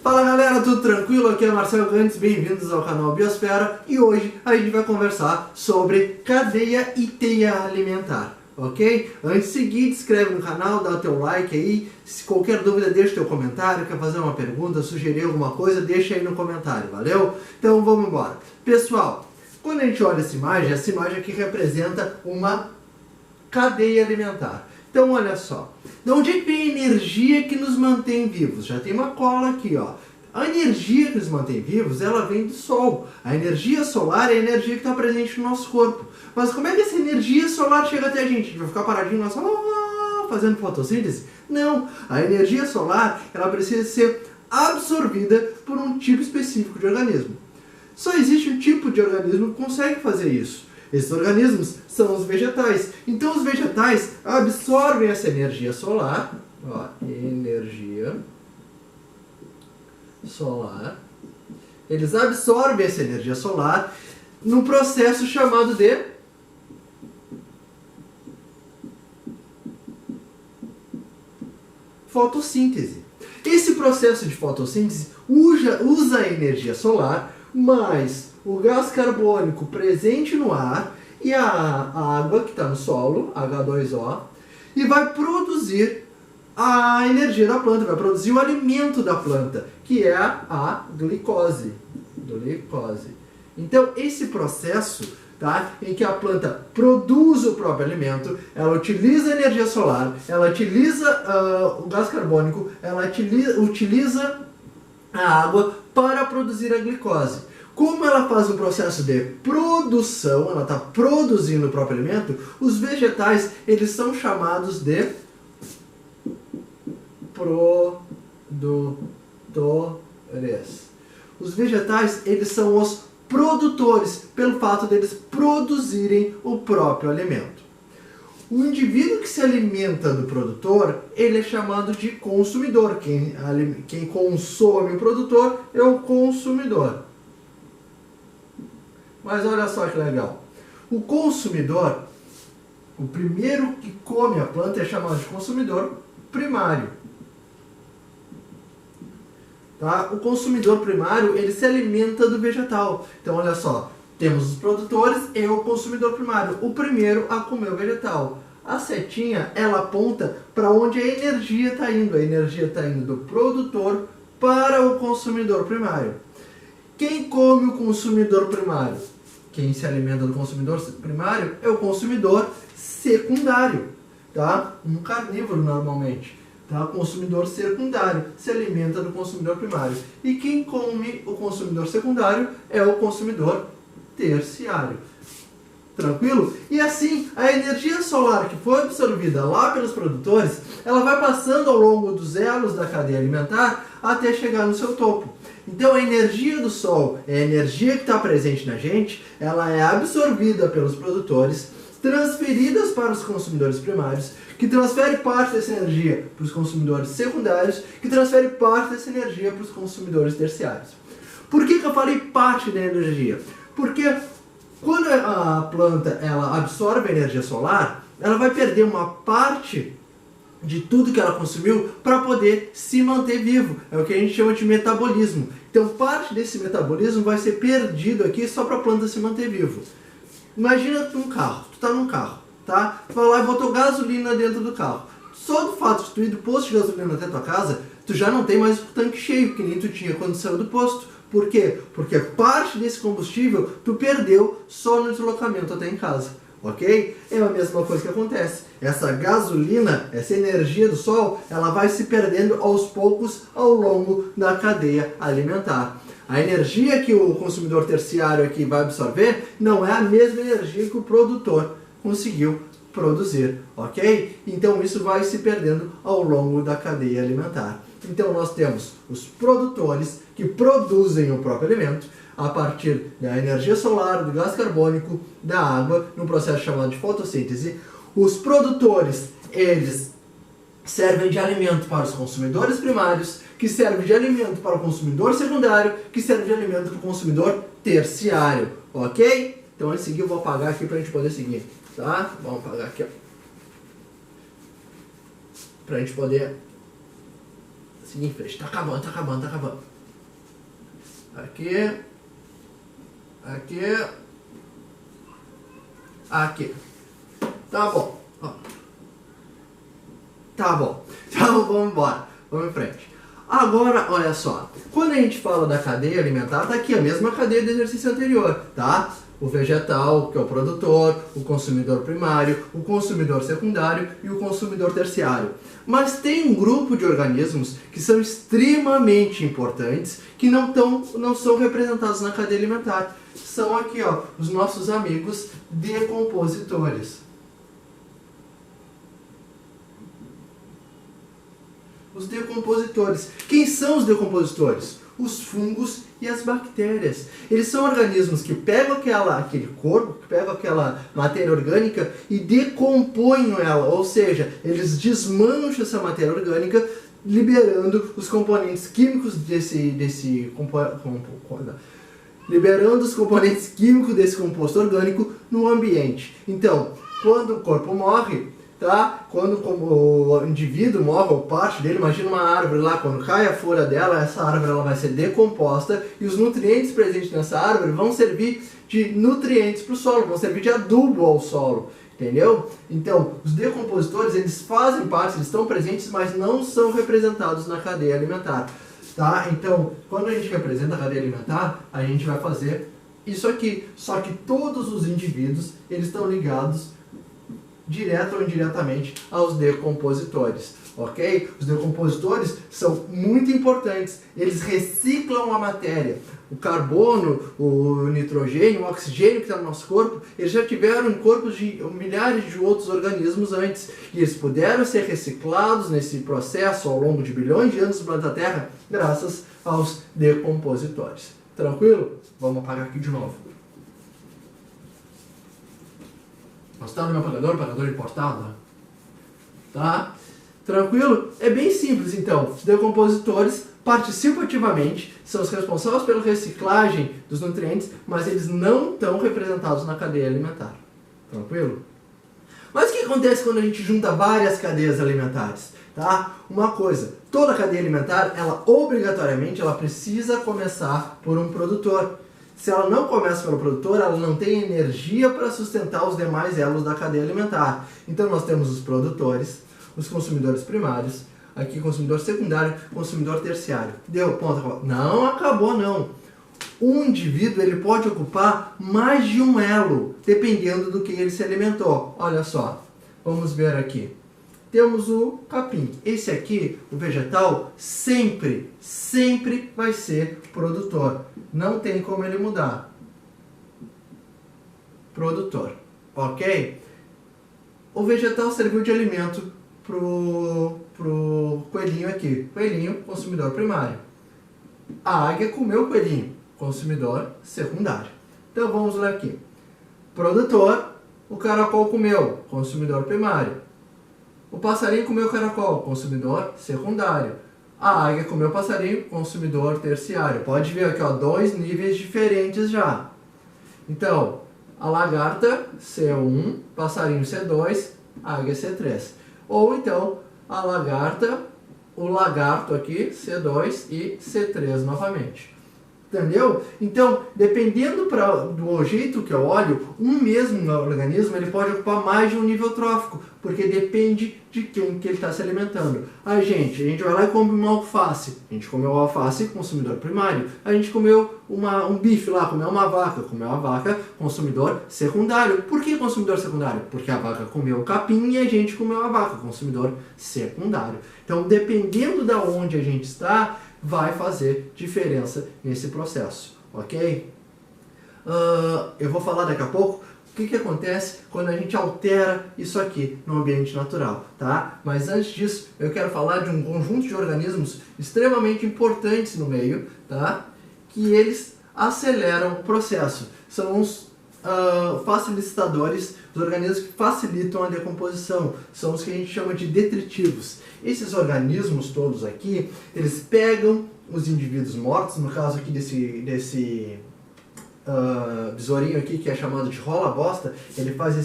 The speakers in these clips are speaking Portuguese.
Fala galera, tudo tranquilo? Aqui é Marcelo Gantes, bem-vindos ao canal Biosfera e hoje a gente vai conversar sobre cadeia e teia alimentar, ok? Antes de seguir, se inscreve no canal, dá o teu like aí, se qualquer dúvida deixa o teu comentário, quer fazer uma pergunta, sugerir alguma coisa, deixa aí no comentário, valeu? Então vamos embora. Pessoal, quando a gente olha essa imagem aqui representa uma cadeia alimentar. Então olha só, de onde é que vem a energia que nos mantém vivos? Já tem uma cola aqui, ó. A energia que nos mantém vivos, ela vem do Sol. A energia solar é a energia que está presente no nosso corpo. Mas como é que essa energia solar chega até a gente? A gente vai ficar paradinho na sala fazendo fotossíntese? Não, a energia solar, ela precisa ser absorvida por um tipo específico de organismo. Só existe um tipo de organismo que consegue fazer isso. Esses organismos são os vegetais. Então os vegetais absorvem essa energia solar, ó, energia solar. Eles absorvem essa energia solar num processo chamado de fotossíntese. Esse processo de fotossíntese usa a energia solar, mas o gás carbônico presente no ar e a água que está no solo, H2O, e vai produzir a energia da planta, vai produzir o alimento da planta, que é a glicose. Então, esse processo, tá, em que a planta produz o próprio alimento, ela utiliza a energia solar, ela utiliza o gás carbônico, ela utiliza a água para produzir a glicose. Como ela faz um processo de produção, ela está produzindo o próprio alimento, os vegetais, eles são chamados de produtores. Os vegetais, eles são os produtores, pelo fato deles produzirem o próprio alimento. O indivíduo que se alimenta do produtor, ele é chamado de consumidor. Quem consome o produtor é o consumidor. Mas olha só que legal. O consumidor, o primeiro que come a planta é chamado de consumidor primário. Tá? O consumidor primário, ele se alimenta do vegetal. Então olha só, temos os produtores e o consumidor primário. O primeiro a comer o vegetal. A setinha, ela aponta para onde a energia está indo. A energia está indo do produtor para o consumidor primário. Quem come o consumidor primário? Quem se alimenta do consumidor primário é o consumidor secundário, tá? Um carnívoro normalmente, tá? O consumidor secundário se alimenta do consumidor primário. E quem come o consumidor secundário é o consumidor terciário. Tranquilo? E assim, a energia solar que foi absorvida lá pelos produtores, ela vai passando ao longo dos elos da cadeia alimentar até chegar no seu topo. Então a energia do Sol é a energia que está presente na gente, ela é absorvida pelos produtores, transferidas para os consumidores primários, que transfere parte dessa energia para os consumidores secundários, que transfere parte dessa energia para os consumidores terciários. Por que eu falei parte da energia? Porque quando a planta ela absorve a energia solar, ela vai perder uma parte de tudo que ela consumiu para poder se manter vivo. É o que a gente chama de metabolismo. Então parte desse metabolismo vai ser perdido aqui só para a planta se manter vivo. Imagina um carro, tu tá num carro, tá? Tu vai lá e botou gasolina dentro do carro. Só do fato de tu ir do posto de gasolina até tua casa, tu já não tem mais o tanque cheio, que nem tu tinha quando saiu do posto. Por quê? Porque parte desse combustível tu perdeu só no deslocamento até em casa. Ok? É a mesma coisa que acontece. Essa gasolina, essa energia do Sol, ela vai se perdendo aos poucos ao longo da cadeia alimentar. A energia que o consumidor terciário aqui vai absorver não é a mesma energia que o produtor conseguiu produzir, ok? Então isso vai se perdendo ao longo da cadeia alimentar. Então nós temos os produtores que produzem o próprio alimento a partir da energia solar, do gás carbônico, da água, num processo chamado de fotossíntese. Os produtores, eles servem de alimento para os consumidores primários, que servem de alimento para o consumidor secundário, que servem de alimento para o consumidor terciário, ok? Então antes de seguir eu vou apagar aqui para a gente poder seguir, tá? Vamos apagar aqui, ó. Para a gente poder Seguir em frente. Tá acabando, tá acabando, tá acabando. Aqui. Aqui. Aqui. Tá bom. Ó. Tá bom. Então vamos embora. Vamos em frente. Agora, olha só. Quando a gente fala da cadeia alimentar, tá aqui a mesma cadeia do exercício anterior, tá? O vegetal, que é o produtor, o consumidor primário, o consumidor secundário e o consumidor terciário. Mas tem um grupo de organismos que são extremamente importantes, que não são representados na cadeia alimentar. São aqui, ó, os nossos amigos decompositores. Os decompositores. Quem são os decompositores? Os fungos e as bactérias. Eles são organismos que pegam aquele corpo, que pegam aquela matéria orgânica e decompõem ela, ou seja, eles desmancham essa matéria orgânica, liberando os componentes químicos desse composto orgânico no ambiente. Então, quando o corpo morre, tá? Quando o indivíduo morre ou parte dele, imagina uma árvore lá, quando cai a folha dela, essa árvore ela vai ser decomposta e os nutrientes presentes nessa árvore vão servir de nutrientes para o solo, vão servir de adubo ao solo, entendeu? Então, os decompositores, eles fazem parte, eles estão presentes, mas não são representados na cadeia alimentar, tá? Então, quando a gente representa a cadeia alimentar, a gente vai fazer isso aqui, só que todos os indivíduos, eles estão ligados direto ou indiretamente aos decompositores, ok? Os decompositores são muito importantes, eles reciclam a matéria. O carbono, o nitrogênio, o oxigênio que está no nosso corpo, eles já tiveram em corpos de milhares de outros organismos antes, e eles puderam ser reciclados nesse processo ao longo de bilhões de anos do planeta Terra, graças aos decompositores. Tranquilo? Vamos apagar aqui de novo. Gostaram do meu apagador importado? Tá? Tranquilo? É bem simples então. Os decompositores participam ativamente, são os responsáveis pela reciclagem dos nutrientes, mas eles não estão representados na cadeia alimentar. Tranquilo? Mas o que acontece quando a gente junta várias cadeias alimentares? Tá? Uma coisa, toda cadeia alimentar, ela obrigatoriamente precisa começar por um produtor. Se ela não começa pelo produtor, ela não tem energia para sustentar os demais elos da cadeia alimentar. Então nós temos os produtores, os consumidores primários, aqui consumidor secundário, consumidor terciário. Deu ponto? Não acabou não. Um indivíduo ele pode ocupar mais de um elo, dependendo do que ele se alimentou. Olha só, vamos ver aqui. Temos o capim. Esse aqui, o vegetal, sempre vai ser produtor. Não tem como ele mudar. Produtor, ok? O vegetal serviu de alimento pro coelhinho aqui. Coelhinho, consumidor primário. A águia comeu o coelhinho, consumidor secundário. Então vamos lá aqui. Produtor, o caracol comeu, consumidor primário. O passarinho comeu o caracol, consumidor secundário. A águia comeu o passarinho, consumidor terciário. Pode ver aqui, ó, 2 níveis diferentes já. Então, a lagarta, C1, passarinho C2, águia C3. Ou então, a lagarta, o lagarto aqui, C2 e C3 novamente. Entendeu? Então, dependendo do jeito que eu olho, um mesmo organismo ele pode ocupar mais de um nível trófico, porque depende de quem que ele está se alimentando. A gente vai lá e come uma alface. A gente comeu alface, consumidor primário. A gente comeu um bife lá, comeu uma vaca, consumidor secundário. Por que consumidor secundário? Porque a vaca comeu o capim e a gente comeu a vaca, consumidor secundário. Então, dependendo de onde a gente está, vai fazer diferença nesse processo, ok? Eu vou falar daqui a pouco o que acontece quando a gente altera isso aqui no ambiente natural, tá? Mas antes disso, eu quero falar de um conjunto de organismos extremamente importantes no meio, tá? Que eles aceleram o processo. São os facilitadores, os organismos que facilitam a decomposição. São os que a gente chama de detritivos. Esses organismos todos aqui, eles pegam os indivíduos mortos, no caso aqui desse besourinho aqui que é chamado de rola-bosta, ele faz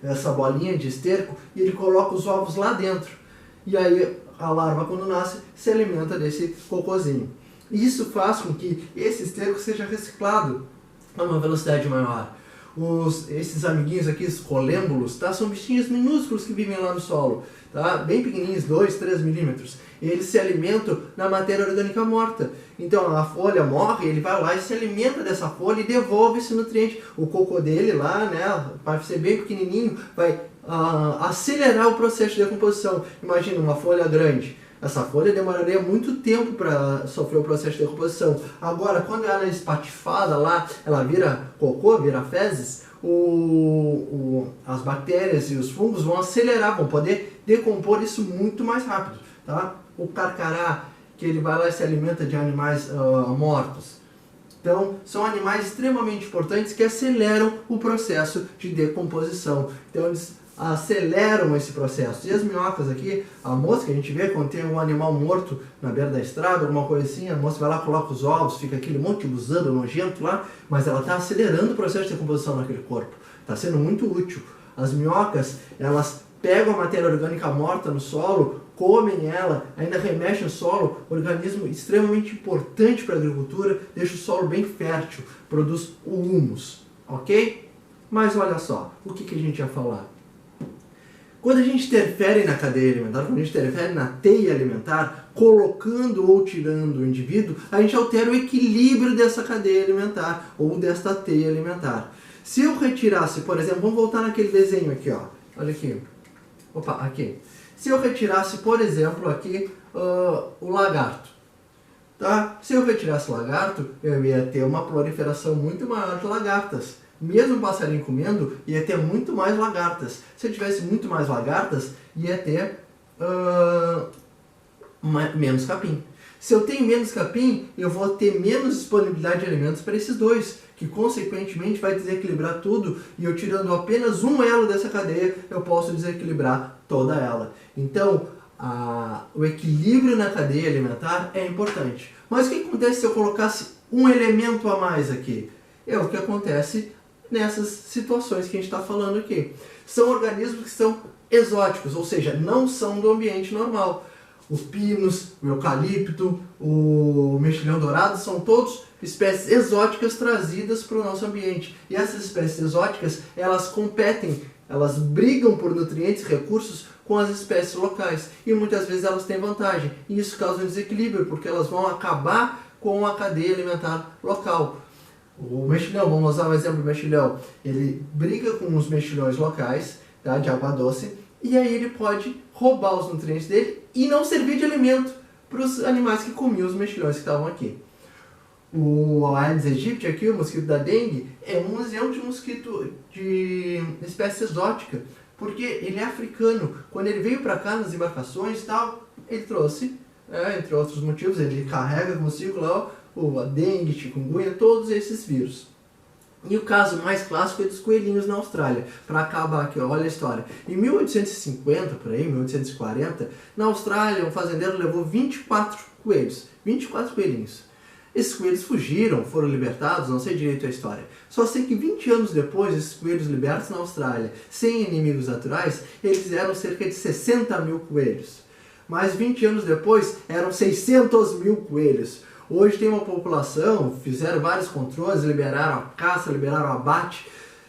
essa bolinha de esterco e ele coloca os ovos lá dentro. E aí a larva, quando nasce, se alimenta desse cocôzinho. Isso faz com que esse esterco seja reciclado a uma velocidade maior. Esses amiguinhos aqui, os colêmbulos, tá? São bichinhos minúsculos que vivem lá no solo, tá? Bem pequenininhos, 2, 3 milímetros. Eles se alimentam na matéria orgânica morta. Então a folha morre, ele vai lá e se alimenta dessa folha e devolve esse nutriente. O cocô dele lá, né, vai ser bem pequenininho, vai acelerar o processo de decomposição. Imagina uma folha grande. Essa folha demoraria muito tempo para sofrer o processo de decomposição. Agora, quando ela é espatifada lá, ela vira cocô, vira fezes, as bactérias e os fungos vão acelerar, vão poder decompor isso muito mais rápido. Tá? O carcará, que ele vai lá e se alimenta de animais mortos. Então, são animais extremamente importantes que aceleram o processo de decomposição. Então, eles aceleram esse processo. E as minhocas aqui, a mosca que a gente vê quando tem um animal morto na beira da estrada, alguma coisa assim, a mosca vai lá, coloca os ovos, fica aquele monte de gusano nojento lá, mas ela está acelerando o processo de decomposição naquele corpo. Está sendo muito útil. As minhocas, elas pegam a matéria orgânica morta no solo, comem ela, ainda remexem o solo, organismo extremamente importante para a agricultura, deixa o solo bem fértil, produz o humus, ok? Mas olha só, o que a gente ia falar? Quando a gente interfere na cadeia alimentar, quando a gente interfere na teia alimentar, colocando ou tirando o indivíduo, a gente altera o equilíbrio dessa cadeia alimentar ou desta teia alimentar. Se eu retirasse, por exemplo, vamos voltar naquele desenho aqui, ó. Olha aqui. Opa, aqui. Se eu retirasse, por exemplo, aqui o lagarto. Tá? Se eu retirasse o lagarto, eu ia ter uma proliferação muito maior de lagartas. Mesmo um passarinho comendo, ia ter muito mais lagartas. Se eu tivesse muito mais lagartas, ia ter menos capim. Se eu tenho menos capim, eu vou ter menos disponibilidade de alimentos para esses dois, que consequentemente vai desequilibrar tudo, e eu tirando apenas um elo dessa cadeia, eu posso desequilibrar toda ela. Então, o equilíbrio na cadeia alimentar é importante. Mas o que acontece se eu colocasse um elemento a mais aqui? É o que acontece nessas situações que a gente está falando aqui. São organismos que são exóticos, ou seja, não são do ambiente normal. Os pinos, o eucalipto, o mexilhão dourado são todos espécies exóticas trazidas para o nosso ambiente. E essas espécies exóticas, elas competem, elas brigam por nutrientes e recursos com as espécies locais. E muitas vezes elas têm vantagem. E isso causa um desequilíbrio, porque elas vão acabar com a cadeia alimentar local. O mexilhão, vamos usar o exemplo do mexilhão, ele briga com os mexilhões locais, tá, de água doce, e aí ele pode roubar os nutrientes dele e não servir de alimento para os animais que comiam os mexilhões que estavam aqui. O Aedes aegypti, aqui, o mosquito da dengue, é um exemplo de mosquito de espécie exótica, porque ele é africano. Quando ele veio para cá nas embarcações e tal, ele trouxe, entre outros motivos, ele carrega consigo lá a dengue, chikungunya, todos esses vírus. E o caso mais clássico é dos coelhinhos na Austrália. Para acabar aqui, olha a história. Em 1850, por aí, 1840, na Austrália, um fazendeiro levou 24 coelhos, 24 coelhinhos. Esses coelhos fugiram, foram libertados, não sei direito a história. Só sei que 20 anos depois, esses coelhos libertos na Austrália, sem inimigos naturais, eles eram cerca de 60 mil coelhos. Mas 20 anos depois, eram 600 mil coelhos. Hoje tem uma população, fizeram vários controles, liberaram a caça, liberaram o abate,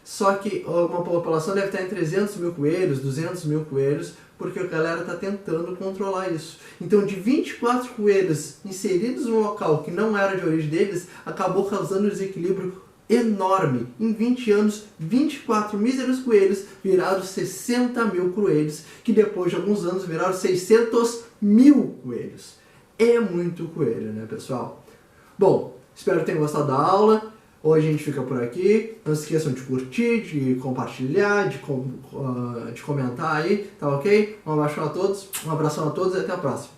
só que uma população deve estar em 300 mil coelhos, 200 mil coelhos, porque a galera está tentando controlar isso. Então, de 24 coelhos inseridos no local que não era de origem deles, acabou causando um desequilíbrio enorme. Em 20 anos, 24 míseros coelhos viraram 60 mil coelhos, que depois de alguns anos viraram 600 mil coelhos. É muito coelho, né, pessoal? Bom, espero que tenham gostado da aula. Hoje a gente fica por aqui. Não se esqueçam de curtir, de compartilhar, de comentar aí, tá ok? Um abração a todos e até a próxima.